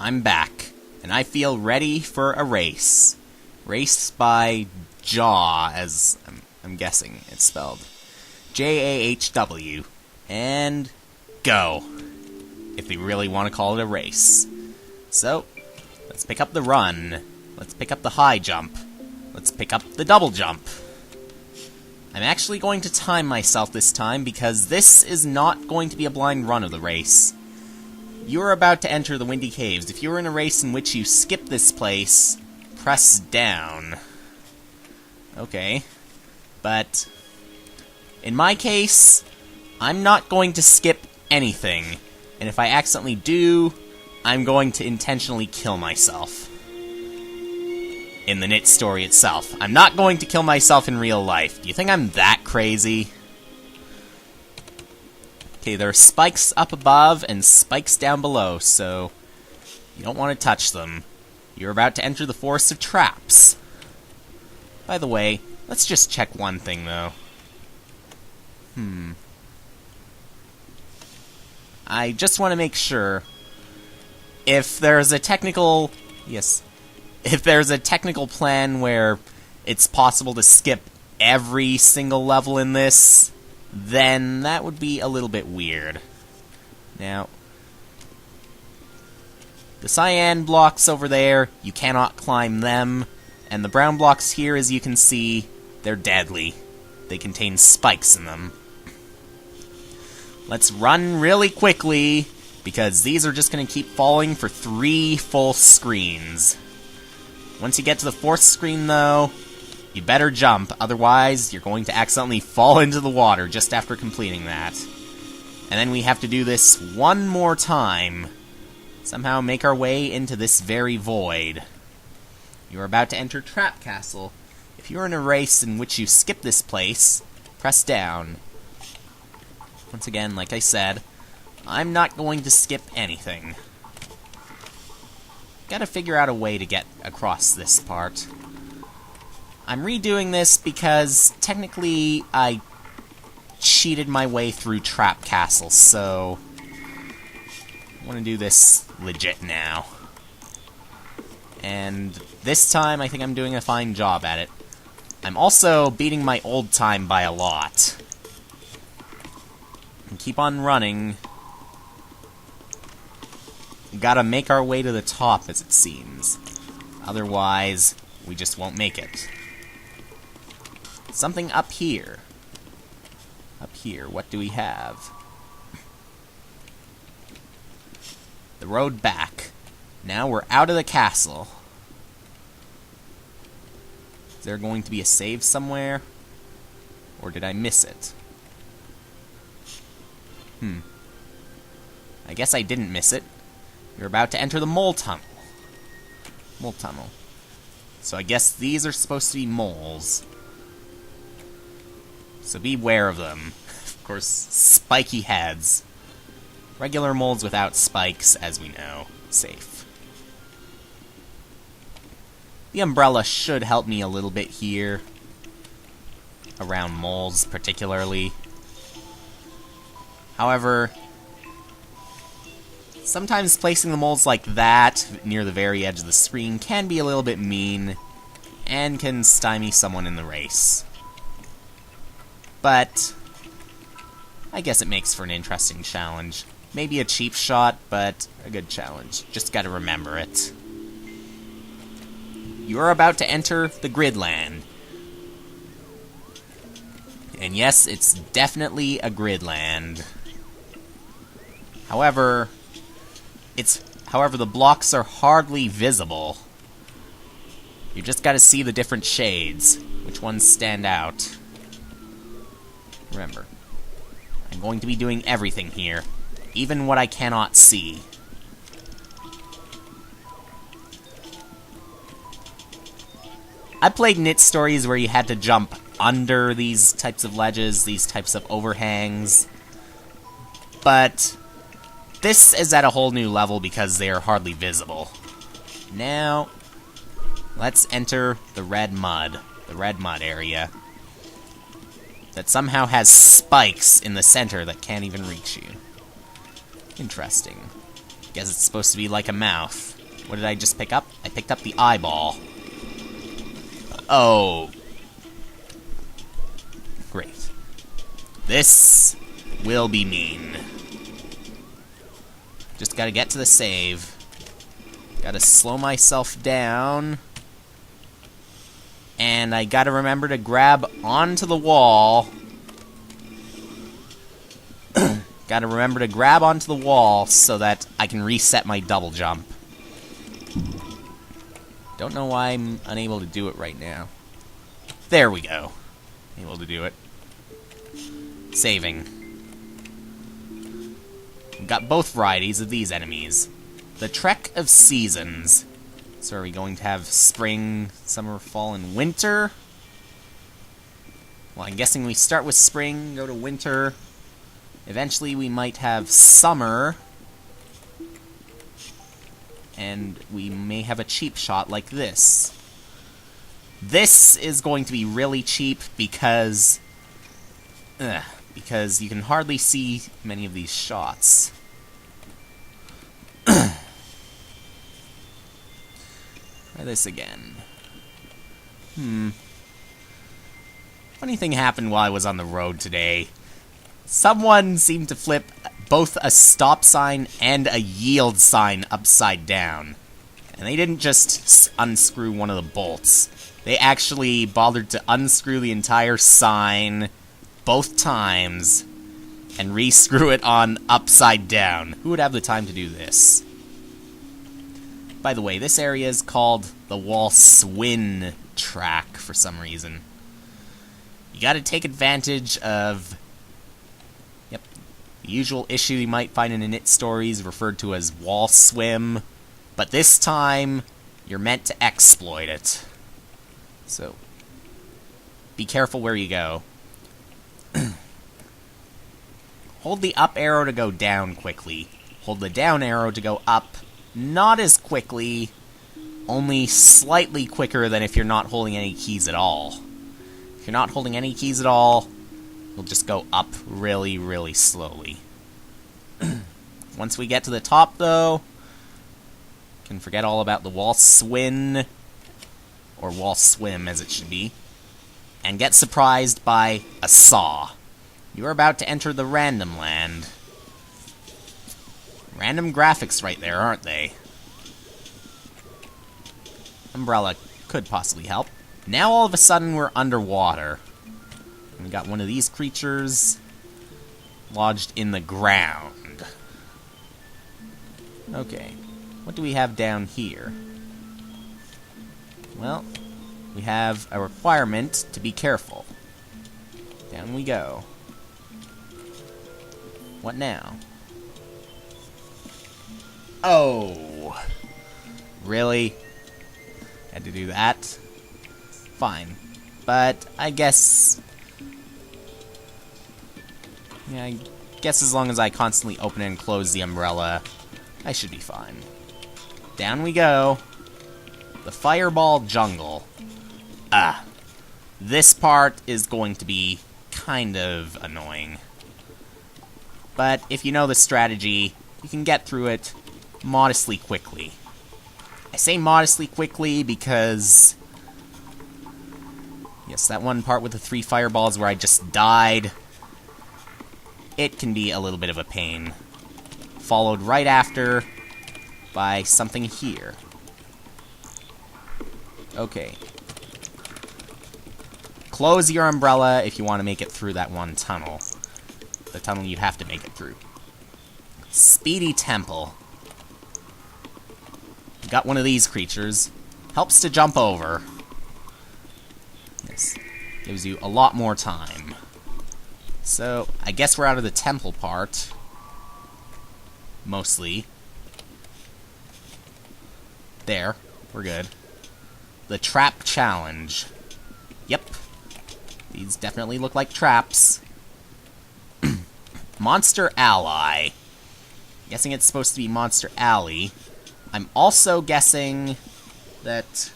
I'm back, and I feel ready for a race. Race by Jaw, as I'm guessing it's spelled. Jahw. And go. If we really want to call it a race. So, let's pick up the run. Let's pick up the high jump. Let's pick up the double jump. I'm actually going to time myself this time because this is not going to be a blind run of the race. You're about to enter the Windy Caves. If you're in a race in which you skip this place, press down. Okay. But, in my case, I'm not going to skip anything. And if I accidentally do, I'm going to intentionally kill myself. In the Knytt story itself. I'm not going to kill myself in real life. Do you think I'm that crazy? Okay, there are spikes up above and spikes down below, so you don't want to touch them. You're about to enter the forest of traps. By the way, let's just check one thing, though. I just want to make sure. If there's a technical... Yes. If there's a technical plan where it's possible to skip every single level in this, then that would be a little bit weird. Now, the cyan blocks over there, you cannot climb them, and the brown blocks here, as you can see, they're deadly. They contain spikes in them. Let's run really quickly, because these are just going to keep falling for 3 full screens. Once you get to the 4th screen, though, you better jump, otherwise you're going to accidentally fall into the water just after completing that. And then we have to do this one more time. Somehow make our way into this very void. You're about to enter Trap Castle. If you're in a race in which you skip this place, press down. Once again, like I said, I'm not going to skip anything. Gotta figure out a way to get across this part. I'm redoing this because, technically, I cheated my way through Trap Castle, so I want to do this legit now. And this time, I think I'm doing a fine job at it. I'm also beating my old time by a lot. And keep on running. We gotta make our way to the top, as it seems. Otherwise, we just won't make it. Something up here. Up here, what do we have? The road back. Now we're out of the castle. Is there going to be a save somewhere? Or did I miss it? I guess I didn't miss it. You're about to enter the mole tunnel. Mole tunnel. So I guess these are supposed to be moles. So beware of them. Of course, spiky heads. Regular moles without spikes, as we know. Safe. The umbrella should help me a little bit here. Around moles, particularly. However, sometimes placing the moles like that, near the very edge of the screen, can be a little bit mean, and can stymie someone in the race. But I guess it makes for an interesting challenge. Maybe a cheap shot, but a good challenge. Just gotta remember it. You're about to enter the Gridland. And yes, it's definitely a Gridland. However, the blocks are hardly visible. You just gotta see the different shades. Which ones stand out. Remember, I'm going to be doing everything here. Even what I cannot see. I played Knytt stories where you had to jump under these types of ledges, these types of overhangs. But this is at a whole new level because they are hardly visible. Now, let's enter the red mud area. That somehow has spikes in the center that can't even reach you. Interesting. Guess it's supposed to be like a mouth. What did I just pick up? I picked up the eyeball. Oh. Great. This will be mean. Just gotta get to the save. Gotta slow myself down. And I gotta remember to grab onto the wall. Gotta remember to grab onto the wall so that I can reset my double jump. Don't know why I'm unable to do it right now. There we go. Able to do it. Saving. We've got both varieties of these enemies. The Trek of Seasons. So are we going to have spring, summer, fall, and winter? Well, I'm guessing we start with spring, go to winter. Eventually we might have summer. And we may have a cheap shot like this. This is going to be really cheap because you can hardly see many of these shots. Try this again. Funny thing happened while I was on the road today. Someone seemed to flip both a stop sign and a yield sign upside down. And they didn't just unscrew one of the bolts. They actually bothered to unscrew the entire sign both times and re-screw it on upside down. Who would have the time to do this? By the way, this area is called the Wall Swin track for some reason. You gotta take advantage of the usual issue you might find in the Knytt stories referred to as wall swim, but this time you're meant to exploit it. So, be careful where you go. Hold the up arrow to go down quickly. Hold the down arrow to go up, not as quickly, only slightly quicker than if you're not holding any keys at all. If you're not holding any keys at all, you'll just go up really, really slowly. Once we get to the top, though, can forget all about the wall swim, or wall swim as it should be, and get surprised by a saw. You're about to enter the random land. Random graphics right there, aren't they? Umbrella could possibly help. Now all of a sudden we're underwater. We got one of these creatures lodged in the ground. Okay, what do we have down here? Well, we have a requirement to be careful. Down we go. What now? Oh! Really? Had to do that? Fine. But I guess... yeah, I guess as long as I constantly open and close the umbrella, I should be fine. Down we go. The Fireball Jungle. This part is going to be kind of annoying. But if you know the strategy, you can get through it modestly quickly. I say modestly quickly because... yes, that one part with the 3 fireballs where I just died, it can be a little bit of a pain. Followed right after by something here. Okay. Close your umbrella if you want to make it through that one tunnel. The tunnel you'd have to make it through. Speedy Temple. Got one of these creatures. Helps to jump over. Yes. Gives you a lot more time. So, I guess we're out of the temple part. Mostly. There. We're good. The Trap Challenge. Yep. These definitely look like traps. Monster Ally. Guessing it's supposed to be Monster Alley. I'm also guessing that...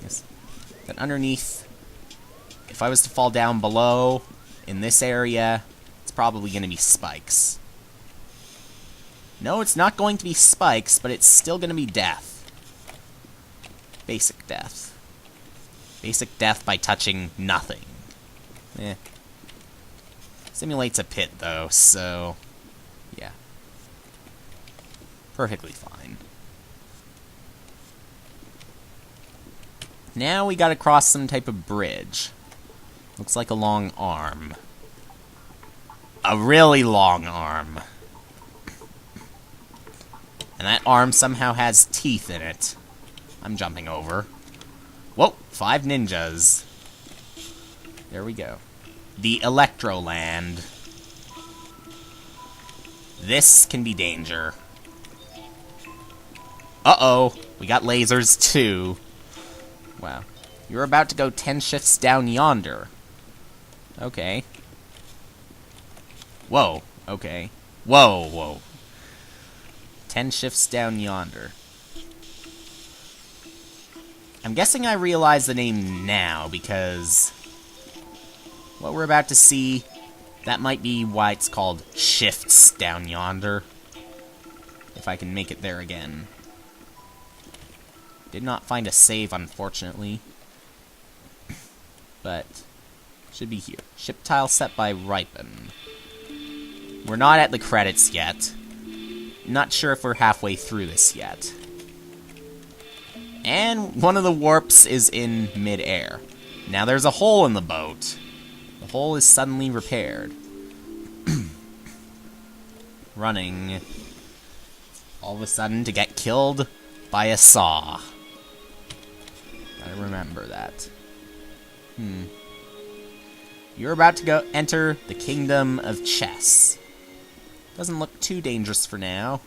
yes, that underneath, if I was to fall down below, in this area, it's probably going to be spikes. No, it's not going to be spikes, but it's still going to be death. Basic death. Basic death by touching nothing. Eh. Simulates a pit, though, so... yeah. Perfectly fine. Now we gotta cross some type of bridge. Looks like a long arm. A really long arm. And that arm somehow has teeth in it. I'm jumping over. Whoa! 5 ninjas. There we go. The Electroland. This can be danger. Uh-oh. We got lasers, too. Wow. You're about to go 10 shifts down yonder. Okay. Whoa. Okay. Whoa, whoa. 10 shifts down yonder. I'm guessing I realize the name now, because... what we're about to see, that might be why it's called Shifts Down Yonder. If I can make it there again. Did not find a save, unfortunately. But, should be here. Ship tile set by Ripen. We're not at the credits yet. Not sure if we're halfway through this yet. And one of the warps is in mid-air. Now there's a hole in the boat. The hole is suddenly repaired. Running. All of a sudden to get killed by a saw. Gotta remember that. You're about to go enter the kingdom of chess. Doesn't look too dangerous for now.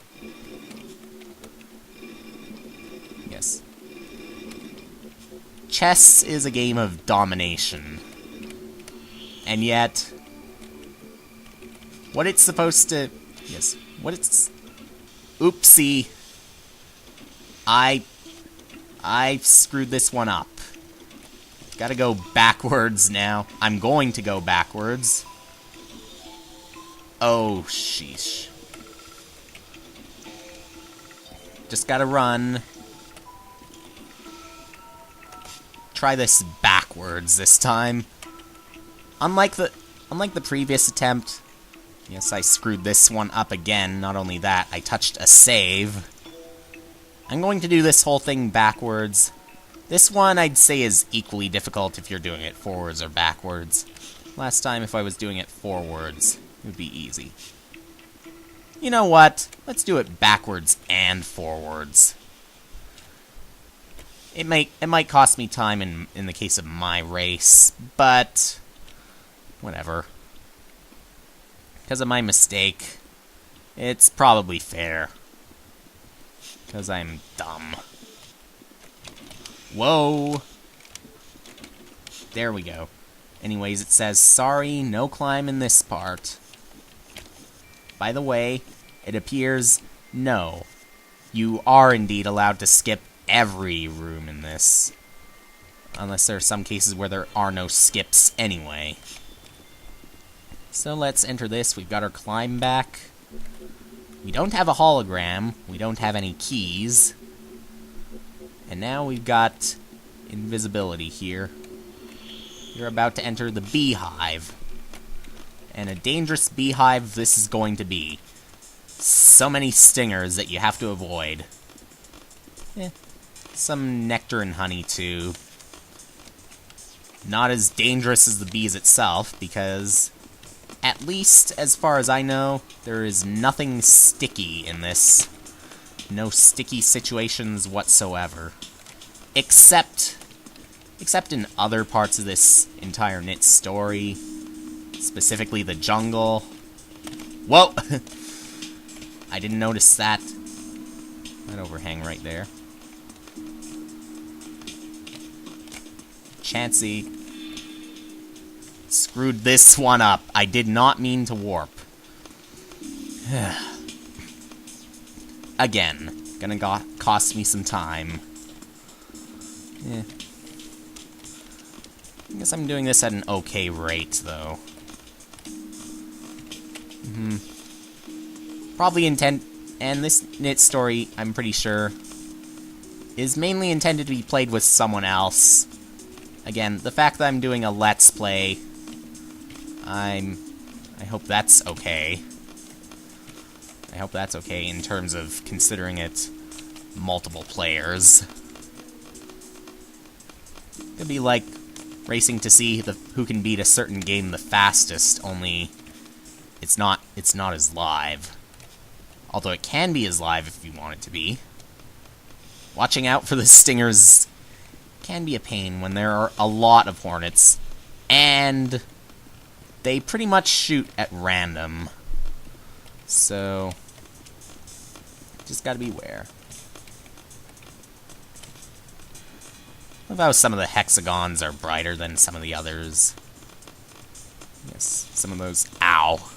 Yes. Chess is a game of domination. And yet, what it's supposed to... yes, what it's... oopsie. I screwed this one up. Gotta go backwards now. I'm going to go backwards. Oh, sheesh. Just gotta run. Try this backwards this time. Unlike the previous attempt, yes, I screwed this one up again. Not only that, I touched a save. I'm going to do this whole thing backwards. This one I'd say is equally difficult if you're doing it forwards or backwards. Last time, if I was doing it forwards, it would be easy. You know what? Let's do it backwards and forwards. It might cost me time in the case of my race, but whatever. Because of my mistake, it's probably fair. Because I'm dumb. Whoa! There we go. Anyways, it says, sorry, no climb in this part. By the way, it appears, no. You are indeed allowed to skip every room in this. Unless there are some cases where there are no skips anyway. So let's enter this. We've got our climb back. We don't have a hologram. We don't have any keys. And now we've got invisibility here. You're about to enter the beehive. And a dangerous beehive this is going to be. So many stingers that you have to avoid. Some nectar and honey, too. Not as dangerous as the bees itself, because, at least as far as I know, there is nothing sticky in this. No sticky situations whatsoever. Except in other parts of this entire Knytt story. Specifically the jungle. Whoa! I didn't notice that. That overhang right there. Chansey. Screwed this one up. I did not mean to warp. Again. Gonna cost me some time. I guess I'm doing this at an okay rate, though. Probably And this Knytt story, I'm pretty sure, is mainly intended to be played with someone else. Again, the fact that I'm doing a Let's Play, I hope that's okay. I hope that's okay in terms of considering it multiple players. It'd be like racing to see who can beat a certain game the fastest, only it's not as live. Although it can be as live if you want it to be. Watching out for the stingers can be a pain when there are a lot of hornets, and they pretty much shoot at random. So, just gotta beware. Love how some of the hexagons are brighter than some of the others. Yes, some of those. Ow.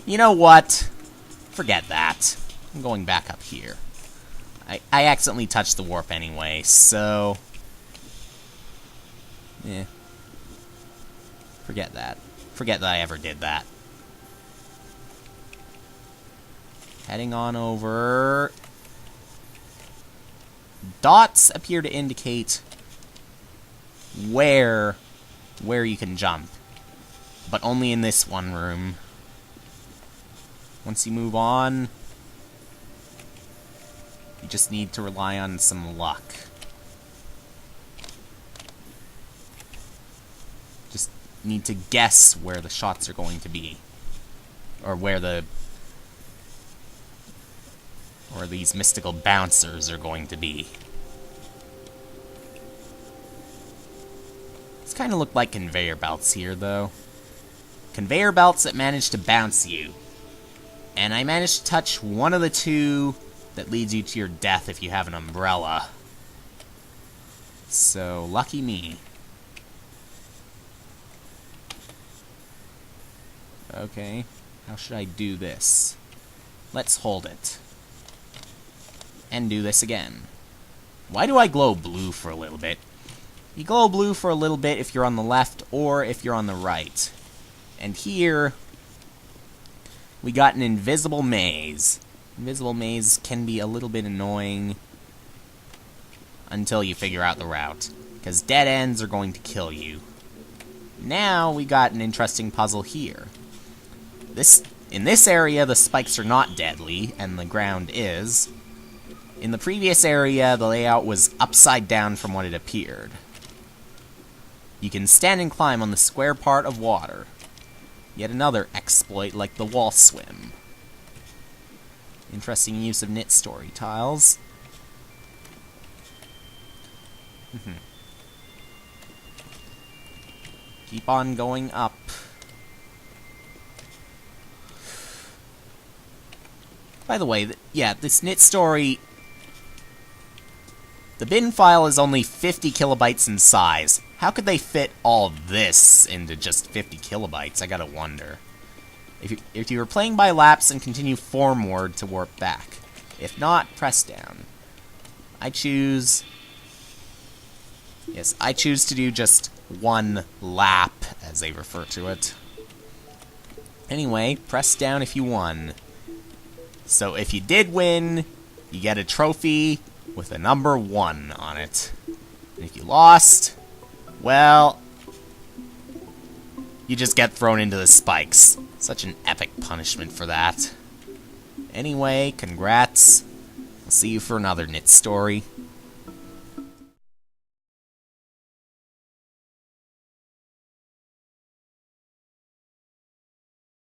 You know what? Forget that. I'm going back up here. I accidentally touched the warp anyway, so... eh. Forget that. Forget that I ever did that. Heading on over... Dots appear to indicate where you can jump, but only in this one room. Once you move on, you just need to rely on some luck. Just need to guess where the shots are going to be, or where these mystical bouncers are going to be. These kind of look like conveyor belts here, though. Conveyor belts that manage to bounce you. And I managed to touch one of the two that leads you to your death if you have an umbrella. So, lucky me. Okay, how should I do this? Let's hold it. And do this again. Why do I glow blue for a little bit? You glow blue for a little bit if you're on the left or if you're on the right. And here, we got an invisible maze. Invisible maze can be a little bit annoying until you figure out the route, because dead ends are going to kill you. Now we got an interesting puzzle here. In this area, the spikes are not deadly, and the ground is. In the previous area, the layout was upside down from what it appeared. You can stand and climb on the square part of water. Yet another exploit like the wall swim. Interesting use of Knytt story tiles. Keep on going up. By the way, yeah, this Knytt story... the bin file is only 50 kilobytes in size. How could they fit all this into just 50 kilobytes? I gotta wonder. If you were playing by laps, and continue formward to warp back. If not, press down. I choose to do just one lap, as they refer to it. Anyway, press down if you won. So if you did win, you get a trophy with a number 1 on it. And if you lost, well, you just get thrown into the spikes. Such an epic punishment for that. Anyway, congrats. I'll see you for another Knytt story.